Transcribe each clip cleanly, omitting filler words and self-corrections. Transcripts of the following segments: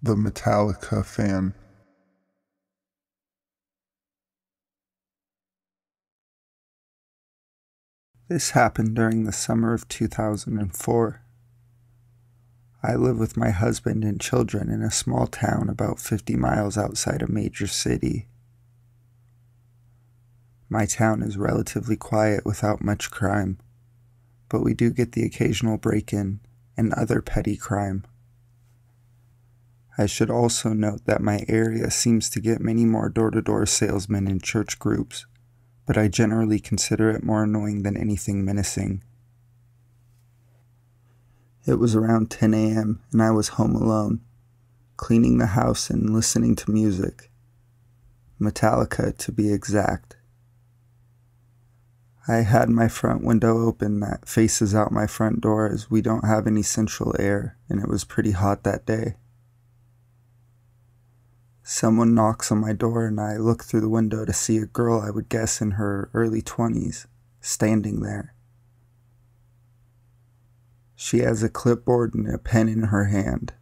the Metallica fan. This happened during the summer of 2004. I live with my husband and children in a small town about 50 miles outside a major city. My town is relatively quiet without much crime, but we do get the occasional break-in and other petty crime. I should also note that my area seems to get many more door-to-door salesmen in church groups, but I generally consider it more annoying than anything menacing. It was around 10 a.m. and I was home alone, cleaning the house and listening to music. Metallica, to be exact. I had my front window open that faces out my front door as we don't have any central air and it was pretty hot that day. Someone knocks on my door and I look through the window to see a girl I would guess in her early 20s, standing there. She has a clipboard and a pen in her hand.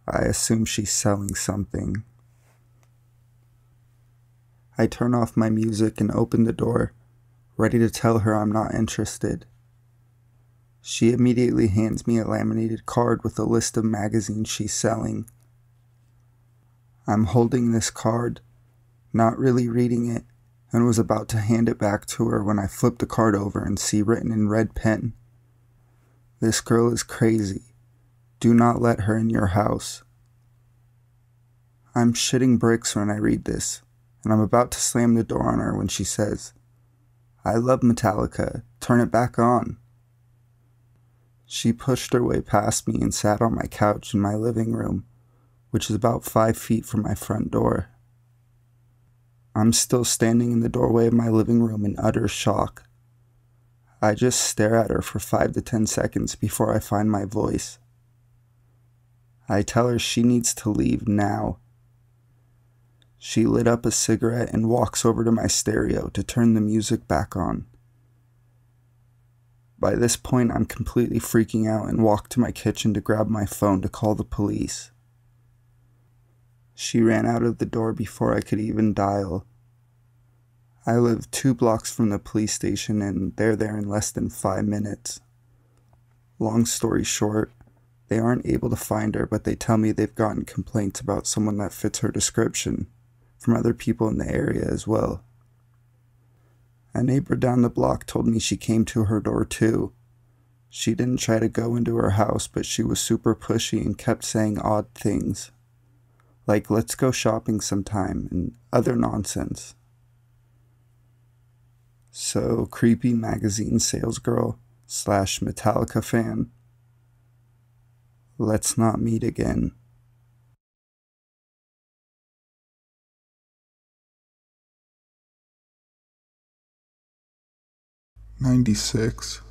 I assume she's selling something. I turn off my music and open the door, ready to tell her I'm not interested. She immediately hands me a laminated card with a list of magazines she's selling. I'm holding this card, not really reading it, and was about to hand it back to her when I flip the card over and see written in red pen, "This girl is crazy. Do not let her in your house." I'm shitting bricks when I read this, and I'm about to slam the door on her when she says, "I love Metallica. Turn it back on." She pushed her way past me and sat on my couch in my living room, which is about 5 feet from my front door. I'm still standing in the doorway of my living room in utter shock. I just stare at her for 5 to 10 seconds before I find my voice. I tell her she needs to leave now. She lit up a cigarette and walks over to my stereo to turn the music back on. By this point, I'm completely freaking out and walk to my kitchen to grab my phone to call the police. She ran out of the door before I could even dial. I live 2 blocks from the police station and they're there in less than 5 minutes. Long story short, they aren't able to find her, but they tell me they've gotten complaints about someone that fits her description from other people in the area as well. A neighbor down the block told me she came to her door too. She didn't try to go into her house, but she was super pushy and kept saying odd things, like "let's go shopping sometime" and other nonsense. So, creepy magazine salesgirl / Metallica fan, let's not meet again. '96.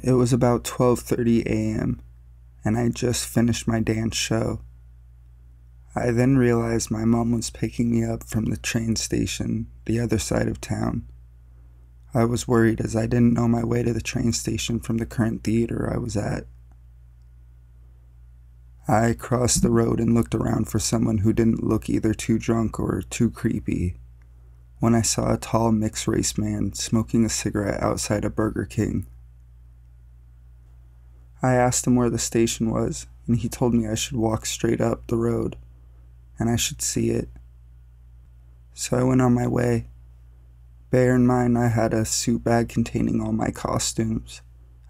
It was about 12:30 a.m., and I just finished my dance show. I then realized my mom was picking me up from the train station, the other side of town. I was worried as I didn't know my way to the train station from the current theater I was at. I crossed the road and looked around for someone who didn't look either too drunk or too creepy, when I saw a tall mixed-race man smoking a cigarette outside a Burger King. I asked him where the station was, and he told me I should walk straight up the road, and I should see it. So I went on my way. Bear in mind I had a suit bag containing all my costumes,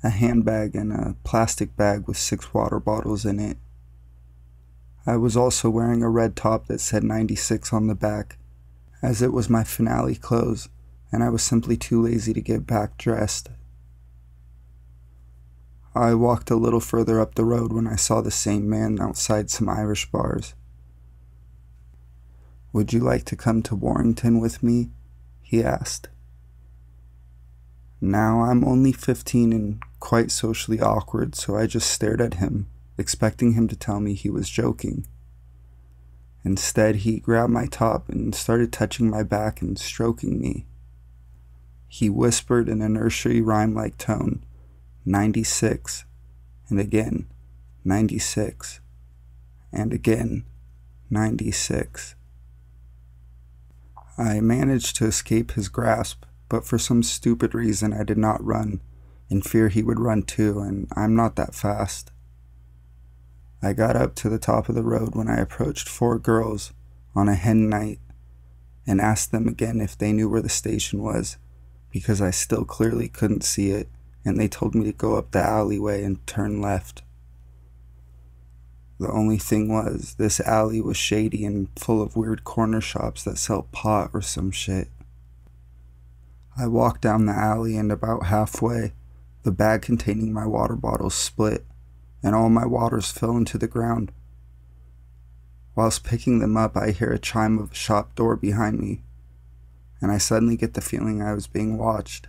a handbag, and a plastic bag with 6 water bottles in it. I was also wearing a red top that said 96 on the back, as it was my finale clothes, and I was simply too lazy to get back dressed. I walked a little further up the road when I saw the same man outside some Irish bars. "Would you like to come to Warrington with me?" he asked. Now, I'm only 15 and quite socially awkward, so I just stared at him, expecting him to tell me he was joking. Instead, he grabbed my top and started touching my back and stroking me. He whispered in a nursery rhyme-like tone, 96, and again, 96, and again, 96. I managed to escape his grasp, but for some stupid reason I did not run, in fear he would run too, and I'm not that fast. I got up to the top of the road when I approached 4 girls on a hen night and asked them again if they knew where the station was, because I still clearly couldn't see it, and they told me to go up the alleyway and turn left. The only thing was, this alley was shady and full of weird corner shops that sell pot or some shit. I walked down the alley, and about halfway, the bag containing my water bottles split, and all my waters fell into the ground. Whilst picking them up, I hear a chime of a shop door behind me, and I suddenly get the feeling I was being watched.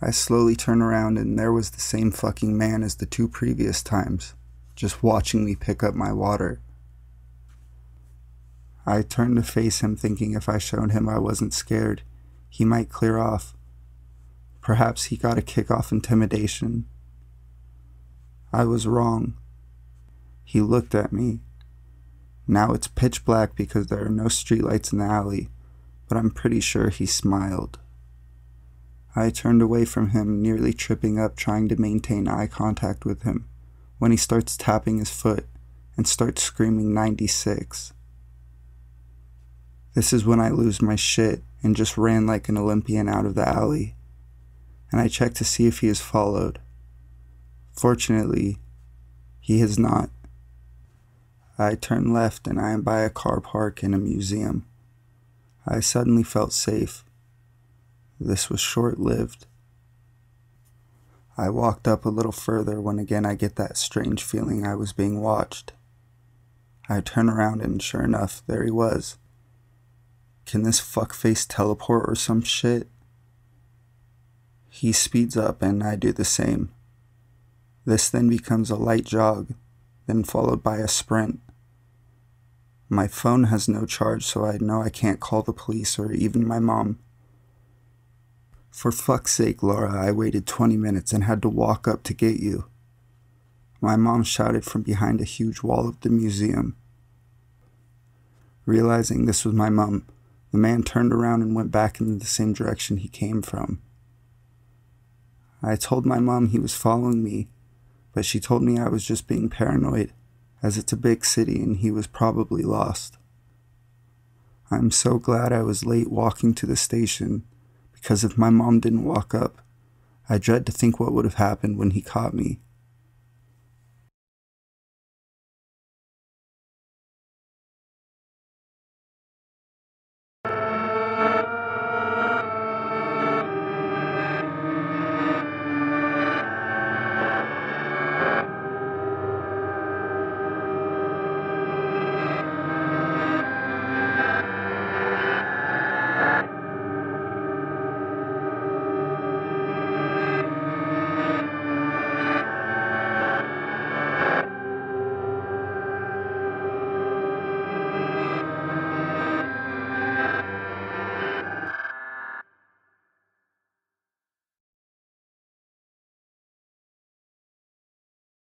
I slowly turn around, and there was the same fucking man as the 2 previous times, just watching me pick up my water. I turned to face him, thinking if I showed him I wasn't scared, he might clear off. Perhaps he got a kick off intimidation. I was wrong. He looked at me. Now it's pitch black because there are no streetlights in the alley, but I'm pretty sure he smiled. I turned away from him, nearly tripping up trying to maintain eye contact with him, when he starts tapping his foot and starts screaming 96. This is when I lose my shit and just ran like an Olympian out of the alley, and I checked to see if he is followed. Fortunately, he has not. I turn left and I am by a car park in a museum. I suddenly felt safe. This was short-lived. I walked up a little further when again I get that strange feeling I was being watched. I turn around and sure enough, there he was. Can this fuckface teleport or some shit? He speeds up and I do the same. This then becomes a light jog, then followed by a sprint. My phone has no charge, so I know I can't call the police or even my mom. For fuck's sake, Laura, I waited 20 minutes and had to walk up to get you. My mom shouted from behind a huge wall of the museum. Realizing this was my mom, the man turned around and went back in the same direction he came from. I told my mom he was following me, but she told me I was just being paranoid, as it's a big city and he was probably lost. I'm so glad I was late walking to the station, because if my mom didn't walk up, I dread to think what would have happened when he caught me.